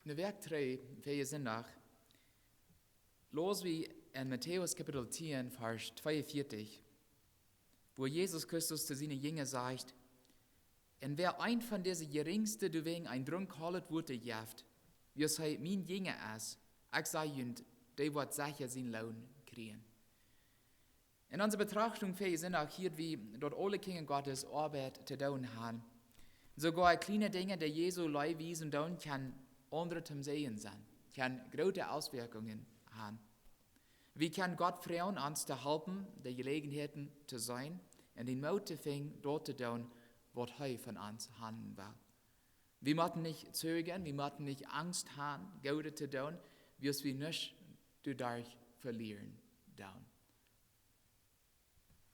In Werk 3, Vers nach, los wie in Matthäus Kapitel 10, Vers 42, wo Jesus Christus zu seinen Jüngern sagt, und wer ein von diesen Geringsten du wegen ein Drunk holet wurde jaft, wie sei mein Jünger ist, ich sage ihnen, der wird sicher seinen Lohn kriegen. In unserer Betrachtung sind auch hier, wie dort alle Kinder Gottes Arbeit zu tun haben. Sogar kleine Dinge, die Jesu Leihwiesen tun, kann andere zum Sehen sein, kann große Auswirkungen haben. Wie kann Gott fragen, uns zu helfen, die Gelegenheiten zu sein und den Mut zu finden, dort zu tun, was er von uns handeln will. Wir müssen nicht zögern, wir müssen nicht Angst haben, Gute zu tun, wie es wir nicht dadurch verlieren tun.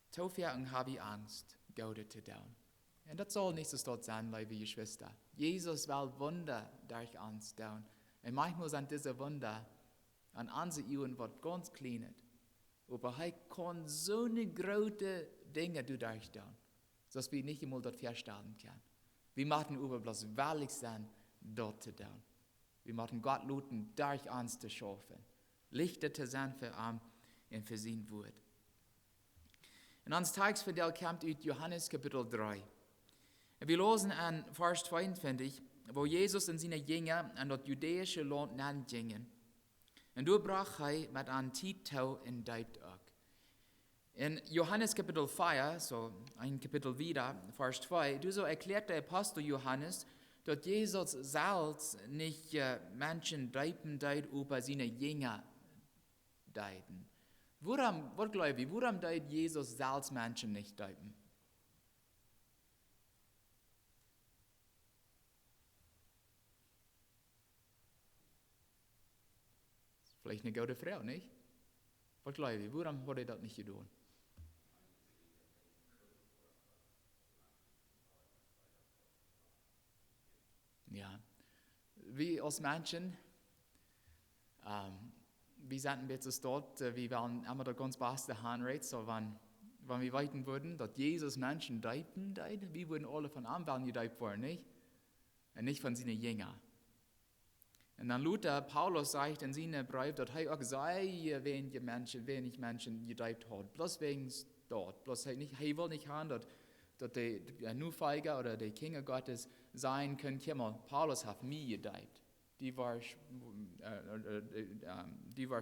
Zu viel habe ich Angst, Gute zu tun. Und das soll nicht so dort sein, liebe Geschwister. Jesus will Wunder durch uns tun. Und manchmal sind diese Wunder an unseren Augen was ganz Kleines. Aber er kann so eine große Dinge dadurch tun, dass wir nicht einmal dort feststellen können. Wir müssen aber bloß willig sein, dort zu tun. Wir müssen Gott luten, durch uns zu schaffen. Lichter zu sein für ihn und für sein Wort. Und unser Tagesverdell kommt aus Johannes Kapitel 3. Und wir lesen an Vers 22, wo Jesus und seine Jünger an das jüdische Land gingen. Und da brach er mit einem Titel in Deutsch. In Johannes Kapitel 4, so ein Kapitel wieder, Vers 2, so erklärt der Apostel Johannes, dass Jesus selbst nicht Menschen deuten über seine Jünger deuten. Was glaube ich, woran deut Jesus selbst Menschen nicht deuten? Vielleicht eine gute Frau, nicht? Was glaube ich, woran hat er das nicht getan? Ja, wir als Menschen, wir sind jetzt dort, wir wollen immer der ganz beste Handreit, so wenn wir weiten würden, dass Jesus Menschen deuten, wir würden alle von ihm wollen gedeiht worden, nicht? Und nicht von seinen Jüngern. Und dann Luther, Paulus sagt in seinem Brief, dass er auch sei, wenig Menschen gedeiht hat, bloß wegen dort, bloß er will nicht haben, dass die Nufeiger oder die Kinder Gottes sein können, Paulus hat mich gedeiht. Die war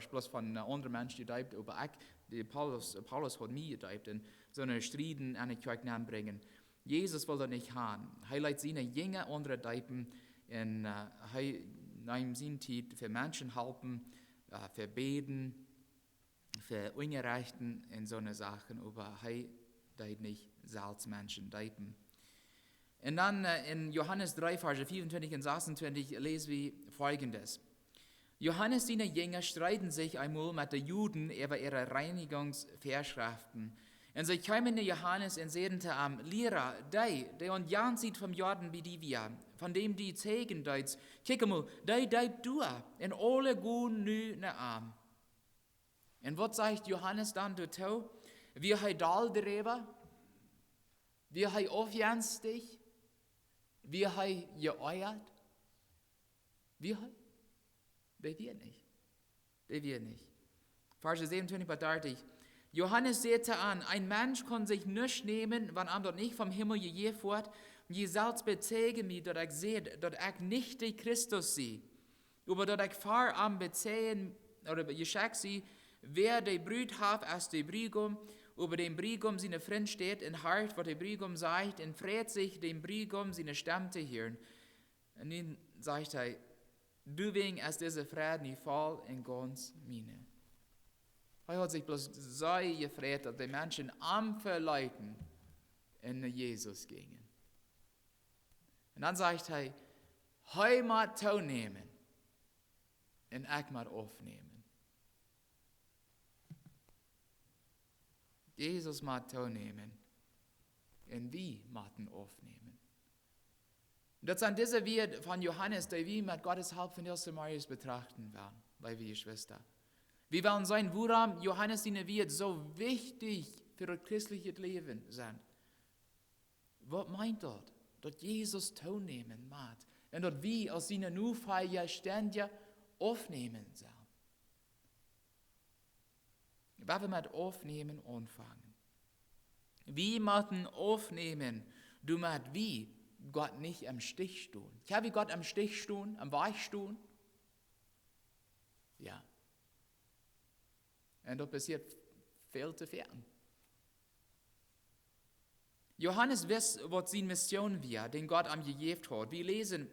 bloß von einem anderen Menschen gedeiht, aber Paulus hat mich gedeiht und so eine Striden an die Kirche bringen. Jesus will das nicht haben. Er lässt seine Jünger andere deuten und er nimmt seine Zeit für Menschen helfen, für Beten, für Ungerechten und so eine Sachen, aber er deit nicht selbst Menschen deuten. Und dann in Johannes 3, Verse 24 und 26 lesen wir Folgendes. Johannes seine Jünger streiten sich einmal mit den Juden über ihre Reinigungsvorschriften. Und sie kamen zu Johannes und sagten am Lehrer, der und Jan sieht vom Jordan wie die wir, von dem die zeigen deits, kick mal, der deit du, und alle gehen nu nach Arm. Und was sagt Johannes dann dazu? Wir haben Dahl drüber, wir haben aufjanstig, wir haben geeuert, wir haben, der wir nicht. Vers 27 bis 30. Johannes sagte an, ein Mensch kann sich nichts nehmen, wenn er dort nicht vom Himmel gegeben wird. Und je selbst bezeuge mich, dass ich sehe, dass ich nicht der Christus sehe. Aber dass ich vor am bezeugen, oder geschickt sie, wer die Brut hat als der Brigum, über dem Brigum seine Freund steht, in Hart, was der Brigum sagt, und freut sich, dem Brigum seine Stimme zu hören. Und dann sagt er, du wegen ist diese Freude nicht voll in ganz meine. Er hat sich bloß so gefreut, dass die Menschen am Verleuten in Jesus gingen. Und dann sagt er, heu mal toonämen und ich mal aufnehmen. Jesus mal toonämen und wir müssen aufnehmen. Das sind diese Werte von Johannes, die wir mit Gottes Hilfe von 1. Marius betrachten werden, liebe Geschwister. Wir wollen sein, woran Johannes seine Werte so wichtig für das christliche Leben sind. Was meint das? Dass Jesus toonnehmen macht. Und dort wie aus seiner Nufeier ständig aufnehmen soll. Was wir mit aufnehmen anfangen. Wie müssen aufnehmen, du musst wie Gott nicht am Stich stehen. Ich habe Gott am Stich stehen, am Weich stehen. Ja. Und das passiert viel zu fern. Johannes weiß, was seine Mission war, den Gott am gegeben hat. Wir lesen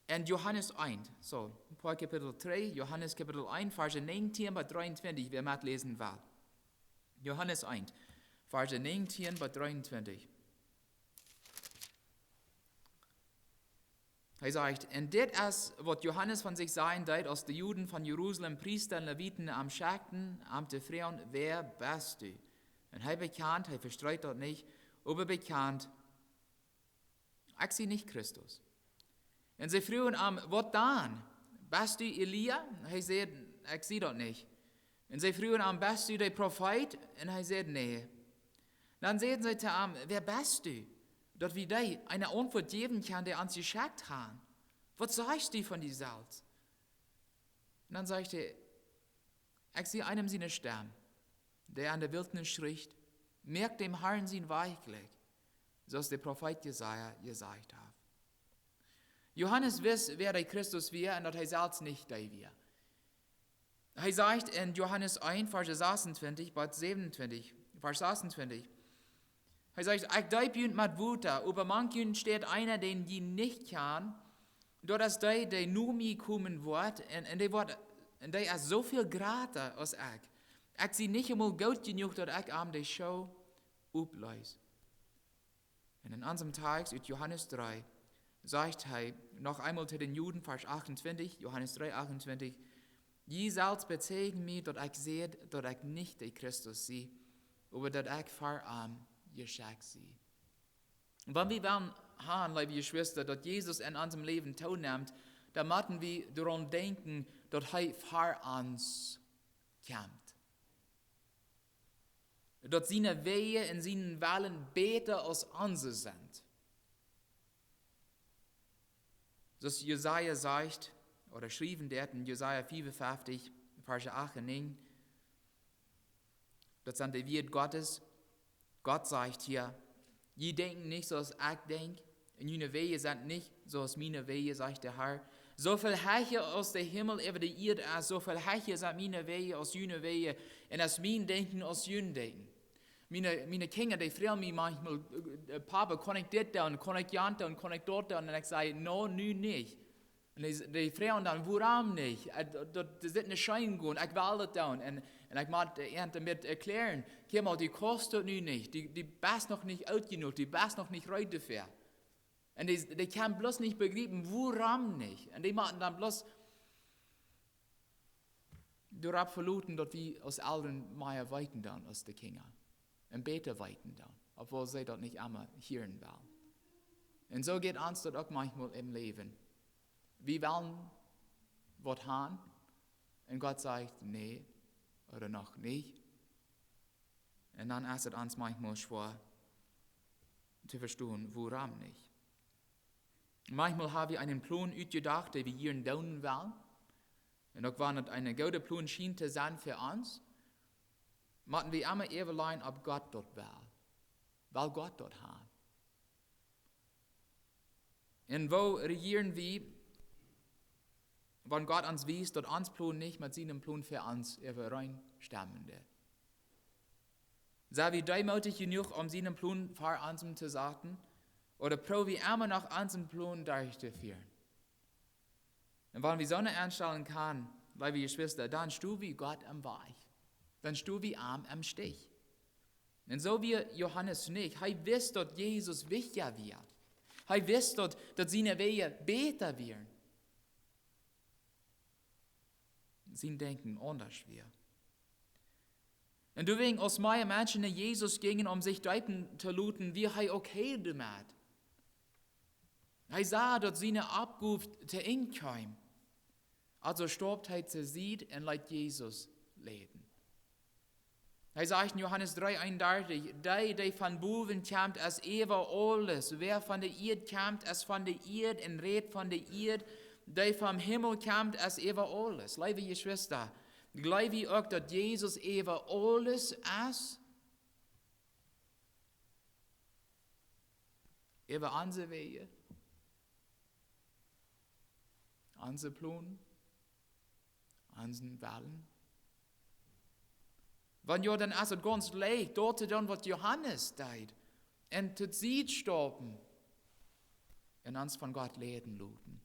in Johannes 1, so, Kapitel 3, Johannes Kapitel 1, Verse 19 bis 23, wer mal lesen will. Johannes 1, Verse 19 bis 23. Er sagt, und das ist, was Johannes von sich sagen tut, als die Juden von Jerusalem, Priester, Leviten, am Schachten, am zu fragen, wer bist du? Und er bekannt, er verstreut dort nicht, aber bekannt, ich sehe nicht Christus. Und sie fragen am, was dann? Bist du Elia? Er sagt, ich sehe dort nicht. Und sie fragen am, bist du der Prophet? Und er sagt, nee. Dann sagen sie zu ihm, wer bist du? Dort wie der eine Antwort geben kann, der uns geschickt hat. Was sagst du von dir selbst? Und dann sagt er, ich sehe einem seine Stimme, der an der Wildnis spricht, merkt dem Herrn sein Weichlich, so als der Prophet Jesaja gesagt hat. Johannes weiß, wer der Christus wäre, und dass er selbst nicht der wäre. Er sagt in Johannes 1, Vers 26, bis 27, Vers 26, er sagt, ich deib jünd mit Wuta, über manchen steht einer, den die nicht kann, dort ist der nur mir kommen wird, und der ist so viel grater als ich. Ich sehe nicht einmal gut genug, dass ich am die Show ableise. Und in unserem Text, in Johannes 3, sagt er noch einmal zu den Juden, Vers 28, Johannes 3, 28, je selbst bezeugen mir, dass ich sehe, dass ich nicht der Christus sehe, aber dass ich vor ihm geschickt sehe. Und wenn wir wollen haben, liebe Geschwister, dass Jesus in unserem Leben teilnimmt, dann müssen wir daran denken, dass er vor uns kommt. Dass seine Wege und seine Wahlen besser als unsere sind. Das Jesaja sagt, oder schrieben dort in Jesaja 55, Vers 8 und 9, das sind die Wort Gottes. Gott sagt hier, je denken nicht so, als ich denke, und jene Wege sind nicht so, als meine Wege, sagt der Herr. So viel höher als der Himmel über die Erde ist, so viel höher sind meine Wege als jene Wege, und als mein Denken als jene Denken. Meine Kinder, die fragen mich manchmal, Papa, kann ich das tun, kann ich das tun, kann ich dort tun? Und ich sage, no, nicht. Und die fragen dann, warum nicht? Das ist eine Scheinigung, ich will das tun. Und ich mag damit erklären, hier mal, die kostet nicht, die bist noch nicht alt genug, die bist noch nicht reif dafür. Und die können bloß nicht begreifen, warum nicht. Und die machen dann bloß darauf verluten, dass wir aus allen mehr weiten dann als die Kinder. Und besser weiten dann, obwohl sie das nicht immer hören wollen. Und so geht uns das auch manchmal im Leben. Wir wollen was haben, und Gott sagt, nee, oder noch nicht. Und dann ist es uns manchmal schwer zu verstehen, warum nicht. Manchmal haben wir einen Plan ausgedacht, den wir hier tun wollen. Und auch wenn es eine gute Plan schien zu sein für uns, müssen wir immer überlegen, ob Gott dort will. Weil Gott dort hat. Und wo regieren wir, wenn Gott uns wies, dass uns Plan nicht mit seinem Plan für uns übereinstimmen wird. Sei wir demütig genug, um seinen Plan für uns zu sagen, oder probieren wir immer noch unseren Plan durchzuführen. Und wenn wir so eine Einstellung haben, liebe Geschwister, dann stehen wir Gott am Weich. Dann stehen wir arm am Stich. Und so wie Johannes nicht, er weiß, dass Jesus wichtiger wird. Er weiß, dass seine Wege besser werden. Sein Denken anders wird. Und deswegen, als meine Menschen nach Jesus gingen, um sich deuten zu luten, wie er okay damit. Er sah, dass seine Abkunft zu ihm kam. Also starb er zu sieht und lässt Jesus leben. Er sagt in Johannes 3,31, die von boven kommt, als ever alles. Wer von der Erde kommt, als von der Erde, und redet von der Erde, die vom Himmel kommt, als ever alles. Liebe Geschwister, glaube ich auch, dass Jesus ever alles ist? Ever unsere Wege, unsere Pläne, unseren Willen. Wenn ja dann ist es ganz leicht, dort dann, was Johannes deed, und zu Sieg stoppen, und uns von Gott lehren lassen.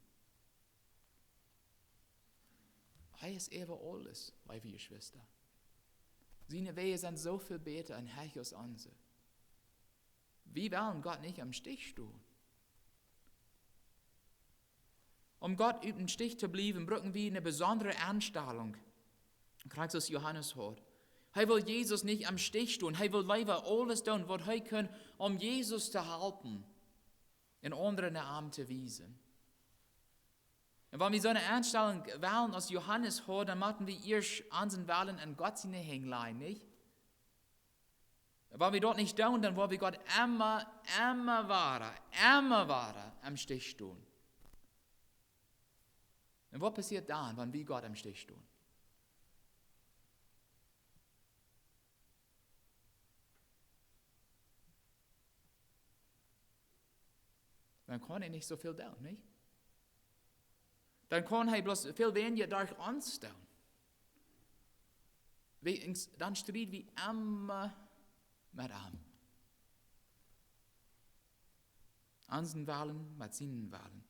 Er ist ever alles, liebe Geschwister. Seine Wege sind so viel besser und herrlich als unsere. Wir wollen Gott nicht am Stich tun. Um Gott über den Stich zu bleiben, brauchen wir eine besondere Anstellung. Kriegst du es Johannes hat. Er will Jesus nicht am Stich tun. Er will lieber alles tun, was er kann, um Jesus zu helfen, in anderen Arm zu wiesen. Und wenn wir so eine Anstellung wählen, als Johannes hat, dann machen wir erst unseren Willen an Gott seine Hänglein, nicht? Wenn wir dort nicht tun, dann wollen wir Gott immer weiter am Stich tun. Und was passiert dann, wenn wir Gott am Stich tun? Dann kann er nicht so viel tun, nicht? Dann kann er bloß viel weniger durch uns tun. Dann streiten wir immer mit ihm. Unseren Willen mit seinen Willen.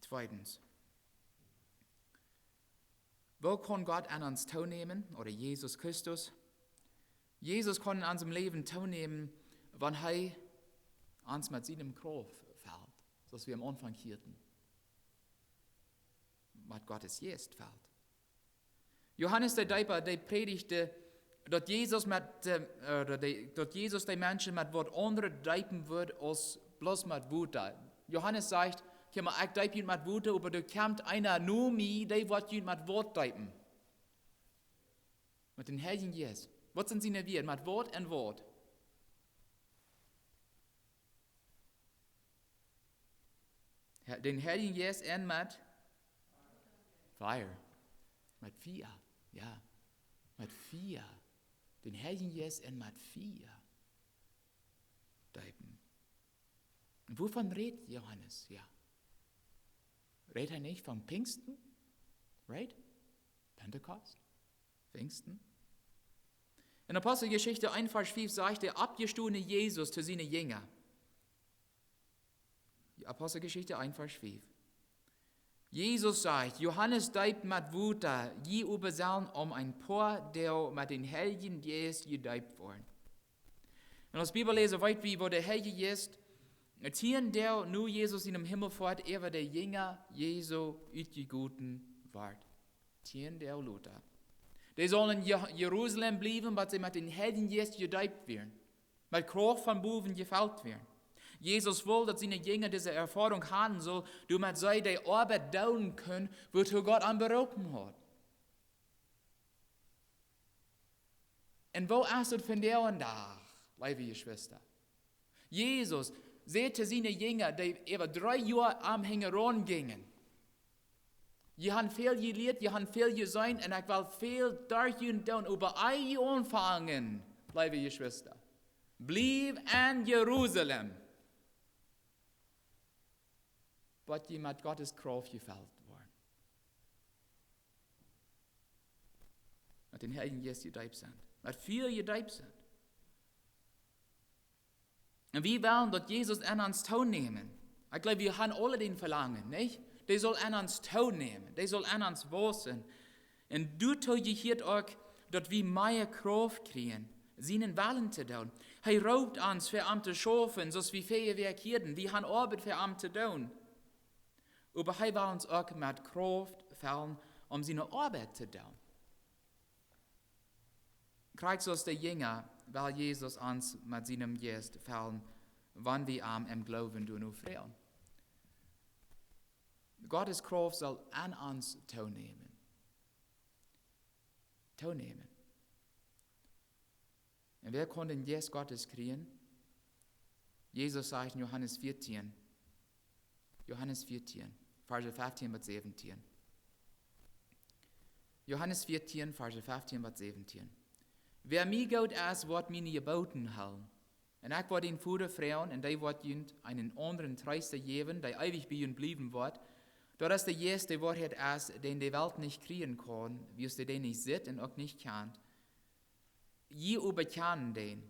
Zweitens. Wo kann Gott an uns teilnehmen, oder Jesus Christus? Jesus kann in unserem Leben teilnehmen, wenn er uns mit seinem Kraft fällt, so wie wir am Anfang hörten. Mit Gottes Geist fällt. Johannes der Täufer, der predigte, dass Jesus die Menschen mit Wort andere deipen wird, als bloß mit Wut. Johannes sagt, ich deipe ihn mit Wut, aber da kommt einer nur mir, der wird ihn mit Wort deipen. Mit den Heiligen Geist. Was sind sie nicht wir? Mit Wort und Wort. Den Heiligen Geist und mit Fire. Mit Feuer. Ja, mit Feuer. Den Heiligen Geist und mit Feuer. Deipen. Und wovon redet Johannes? Ja. Redet er nicht vom Pfingsten? Right? Pentecost? Pfingsten? In Apostelgeschichte 1, Vers 5 sagt der abgestohlene Jesus zu seinen Jüngern. Apostelgeschichte 1, Vers 5. Jesus sagt, Johannes deibt mit Wuter, je übersauen ein paar, der mit den Heiligen Geist gedeibt worden. Und als Bibelleser weit wie, wo der Heilige Geist erzählen, der nur Jesus in dem Himmel fort, er war der Jünger Jesu utgeguten ward. Erzählen der Luther. Die sollen in Jerusalem bleiben, weil sie mit den Heiligen Geist gedeibt werden. Mit Kraft von Boven gefällt werden. Jesus will, dass seine Jünger diese Erfahrung haben soll, damit sie die Arbeit tun können, wozu Gott ihn berufen hat. Und wo ist es von der und da, liebe Geschwister? Jesus sagte seine Jünger, die über 3 Jahre am Hängeron gingen. Sie haben viel gelehrt, sie haben viel gesehen, und ich will viel durch und tun, über ein anfangen, liebe Geschwister. Blieb in Jerusalem. Was die mit Gottes Kraft gefällt worden. Mit den Heiligen Geist gedeibt sind. Mit viel gedeibt sind. Und wir wollen, dass Jesus an uns teilnehmen. Ich glaube, wir haben alle den Verlangen, nicht? Der soll an uns teilnehmen. Der soll an uns wissen. Und du tust auch, dass wir mehr Kraft kriegen, seinen Willen zu tun. Er raubt uns für ihn zu schaffen, so wie Feuerwerk hier. Wir haben Arbeit für ihn zu tun. Aber er will uns auch mit Kraft fällen, um seine Arbeit zu tun. Kriegst du aus der Jünger, weil Jesus uns mit seinem Geist fällen, wann wir ihm im Glauben tun freuen. Gottes Kraft soll an uns teilnehmen. toonämen. Und wer konnte den Geist Gottes kriegen? Jesus sagt in Johannes 14, Verse 15 bis 17. Johannes 14, Verse 15 bis 17. Wer mir gut ist, wird meine Geboten halten. Und ich werde ihn Vater fragen, und der wird ihn einen anderen Tröster geben, der ewig bei ihm bleiben wird. Dort ist der Geist, der Wahrheit ist, den die Welt nicht kriegen kann, wie es den nicht sieht und auch nicht kennt. Je überkennen den,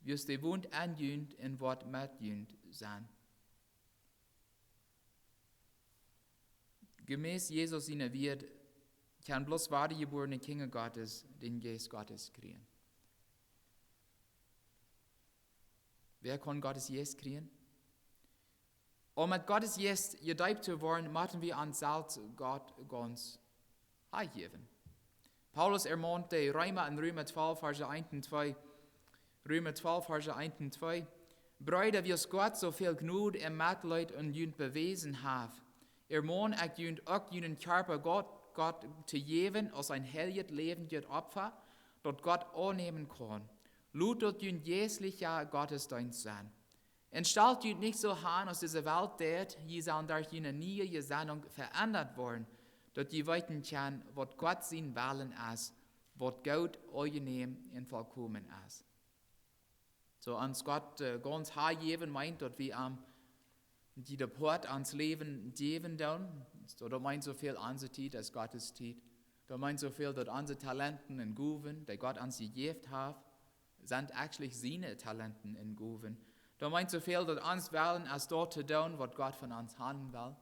wie es der wohnt anjünt und wird mitjünt sein. Gemäß Jesus in der Welt kann bloß wahrgeborene Kinder Gottes den Geist Gottes kriegen. Wer kann Gottes Geist kriegen? Um mit Gottes Geist gedeibt zu werden, müssen wir an selbst Gott ganz geben. Paulus ermahnte Römer in Römer 12, Verse 1 und 2. Römer 12, Verse 1 und 2. Brüder, wie es Gott so viel Gnade und Mitleid und jünd bewiesen hat, ermahnt ich jünd auch jünden Körper Gott zu geben als ein heiliges Leben Opfer, das Gott annehmen kann. Lut dort jünd jährlicher Gottesdienst sein. Und stellt jünd nicht so an, aus dieser Welt tät, je sollen durch jene neue Gesinnung verändert worden, dass die weiten kann, was Gott sein Willen ist, was Gott angenehm und vollkommen ist. So ans Gott ganz hergeben meint, dass wir die der Port ans Leben geben dann. So, da meint so viel unsere Zeit als Gottes Zeit. Da meint so viel, dass unsere Talenten und Gaben, die Gott uns gegeben hat, sind eigentlich seine Talenten und Gaben. Da meint so viel, dass uns wollen, als dort zu tun, was Gott von uns haben will.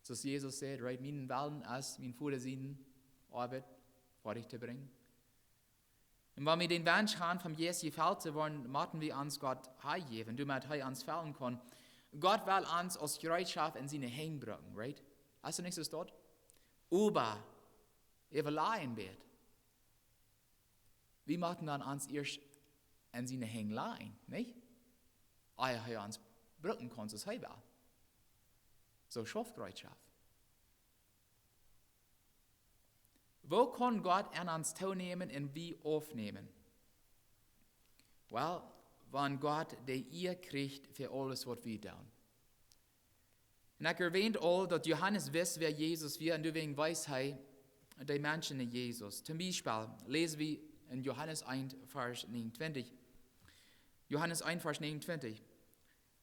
So dass Jesus sagt, right, meinen Willen ist, mein Vater seine Arbeit fertig zu bringen. Und wenn wir den Wunsch haben, vom Jesus gefällt zu werden, müssen wir uns Gott hergeben, damit er uns fällen kann. Gott will uns als Gereitschaft in seine Hände bringen, right? Hast du nicht so dort? Aber, verleihen wird. Wir müssen dann uns erst in seine Hände leihen, nicht? Er uns brücken kann, das er will. So Schaffgereitschaft. Wo kann Gott an uns teilnehmen und wie aufnehmen? Well, wenn Gott die ihr kriegt für alles, was wir tun. Und ich erwähnt all, dass Johannes weiß, wer Jesus war, und deswegen weiß er, die Menschen in Jesus. Zum Beispiel lesen wir in Johannes 1, Vers 29. Johannes 1, Vers 29.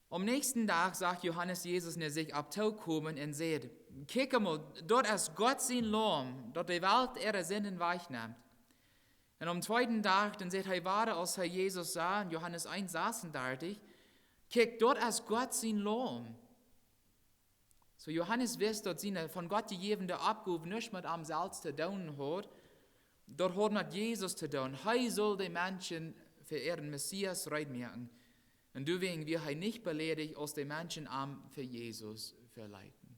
Am nächsten Tag sagt Johannes Jesus, er sich abzukommen und sagt, kick mal, dort ist Gott sein Lamm, dort die Welt ihre Sünden wegnimmt. Und am zweiten Tag, dann sagt er weiter, als er Jesus sah, in Johannes 1, 36, kick, dort ist Gott sein Lamm. So Johannes weiß, dass seine von Gott gegebene Abgabe nicht mit am selbst zu tun hat, dort hat mit Jesus zu tun. Er soll die Menschen für ihren Messias reitmerken. Und deswegen wird er nicht beleidigt, als die Menschen für Jesus verleiten.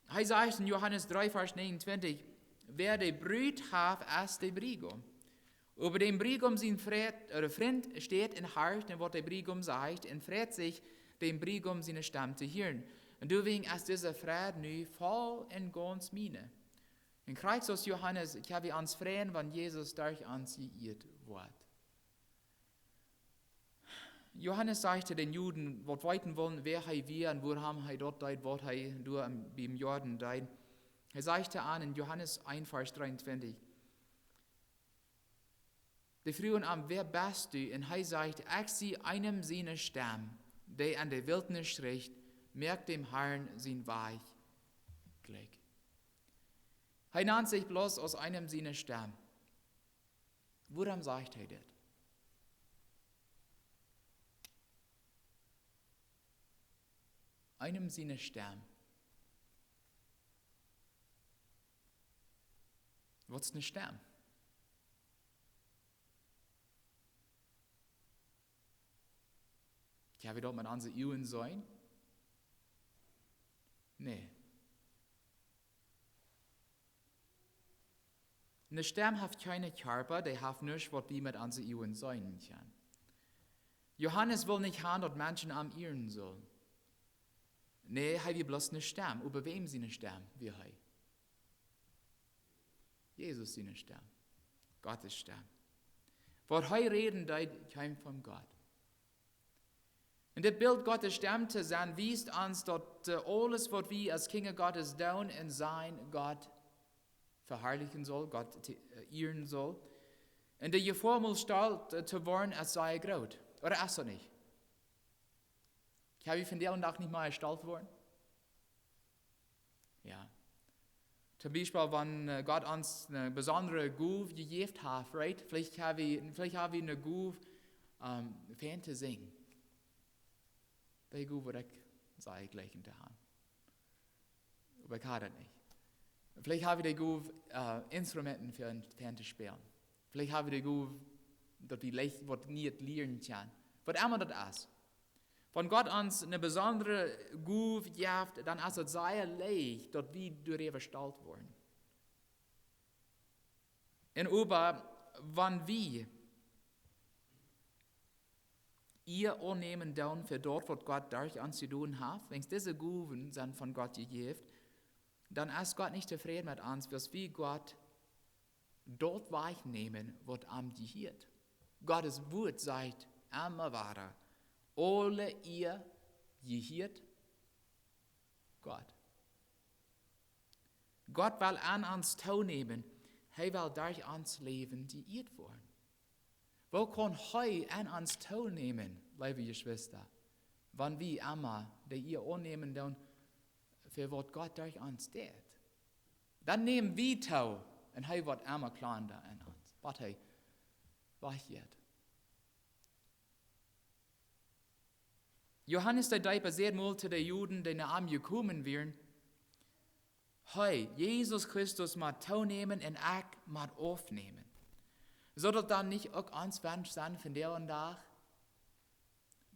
Er sagt in Johannes 3, Vers 29, wer die Brut hat, ist der Brigum. Über dem Brigum sein Freund steht in Hart, und was der Brigum sagt, und freut sich, dem Brigum seine Stimme zu hören. Und deswegen ist dieser Friede nu voll und ganz meine. In Christus Johannes, ich habe uns freuen, wenn Jesus durch uns geirrt wird. Johannes sagte den Juden, was weiten wollen, wer er wir und wo haben er dort deit, was er beim Jordan deit. Er sagte an in Johannes 1, Vers 23, die frühen am, wer bist du? Und er sagte, ich sehe einem seine Stamm, der an der Wildnis spricht, merkt dem Herrn sein Weich Glück. Er nannt sich bloß aus einem seiner Stamm. Woran sagt er das? Einem seiner Stamm. Was ist ein Stamm? Ja, wir dort mit unseren Jungen sein? Nee. Ein Stamm hat keine Körper, der hat nichts, was wir mit unseren Jungen sein können. Johannes will nicht haben, dass Menschen am irren sollen. Nee, er will bloß einen Stamm. Über wem sie einen Stamm? Wie er? Jesus seine Stimme. Gottes Stimme. Was hij reden, das kommt von Gott. Und das Bild Gottes Stimme zu sein, wiest uns, dass alles, was wir als Kinder Gottes tun, in sein Gott verherrlichen soll, Gott ehren soll. Und die Formel stellt zu werden, als sei er groß. Oder ist er nicht? Habe ich von der Tag nicht mal erstellt worden? Ja. Zum Beispiel, wenn Gott uns eine besondere Gabe gegeben hat, right? Vielleicht habe ich eine Gabe, Fan zu singen. Die Gabe würde ich sagen, gleich in der Hand. Aber ich habe das nicht. Vielleicht habe ich die Gabe, Instrumenten für ein Fan zu spielen. Vielleicht habe ich die Gabe, dass wir nicht lernen können. Was immer das ist. Wenn Gott uns eine besondere Gabe gibt, dann ist es sehr leicht, dass wir darüber verstellt wurden. Und aber, wenn wir ihr annehmen tun für dort, was Gott durch uns zu tun hat, wenn diese Gaben sind von Gott gegeben, dann ist Gott nicht zufrieden mit uns, was wir Gott dort wahrnehmen, was am gehört. Gottes Wort sagt immer weiter. Alle ihr gehört Gott. Gott will an uns teilnehmen. Er will durch uns Leben geehrt werden. Wo kann er an uns teilnehmen, liebe Geschwister, wenn wir immer die ihr annehmen, dann für was Gott durch uns tut? Dann nehmen wir teil und er wird immer klar an uns. Was er wird. Johannes der Täufer sehr mal zu den Juden, die nach ihm gekommen wären, hey, Jesus Christus mag teilnehmen und ich mag aufnehmen. Soll das dann nicht auch uns wünsch sein von der und Tag?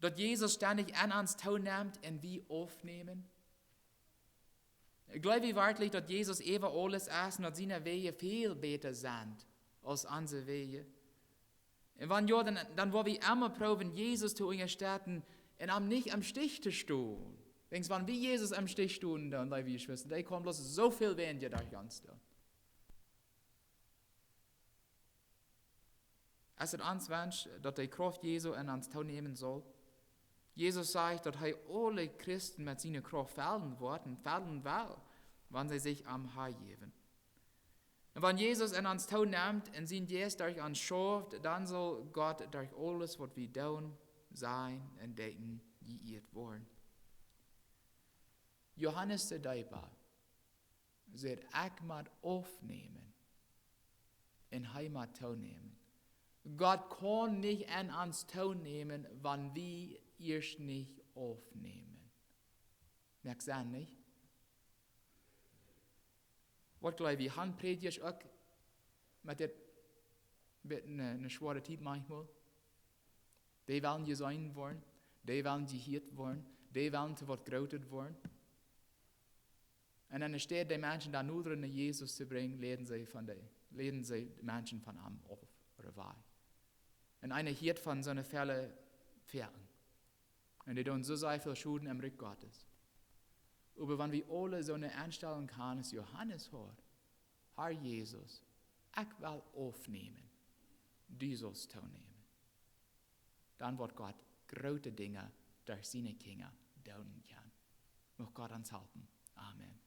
Dass Jesus ständig an uns teilnimmt und wir aufnehmen? Ich glaube wirklich, dass Jesus eben alles ist und dass seine Wege viel besser sind als unsere Wege. Und wenn ja, dann wollen wir immer probieren, Jesus zu unterstützen, und am nicht am Stich zu stehen. Denkst du, wenn wir Jesus am Stich stehen, dann, liebe Geschwister, da kommt bloß so viel weniger durch uns da. Es ist uns Wunsch, dass die Kraft Jesu in uns teilnehmen soll. Jesus sagt, dass er alle Christen mit seiner Kraft fällen will, wenn sie sich am Herr geben. Und wenn Jesus in uns teilnimmt und sein Geist durch uns schafft, dann soll Gott durch alles, was wir tun, sein und denken, geehrt worden. Johannes der Täufer sagt, ich mag aufnehmen und Heimat teilnehmen. Gott kann nicht an uns teilnehmen, wenn wir erst nicht aufnehmen. Merkst du nicht? Was glaube ich, Han predigt auch mit einer schweren Zeit manchmal. Die wollen gesehen worden, die wollen gehört worden, die wollen zu was Großes worden. Und dann steht die Menschen da nur drin, Jesus zu bringen, lehren sie die Menschen von ihm auf oder weich. Und einer hielt von so einer Fälle Pferden. Und die tun so sehr viel Schulden im Reich Gottes. Aber wenn wir alle so eine Einstellung haben, als Johannes hört, Herr Jesus, ich will aufnehmen, du sollst teilnehmen. Dann wird Gott große Dinge durch seine Kinder tun können. Möge Gott uns halten. Amen.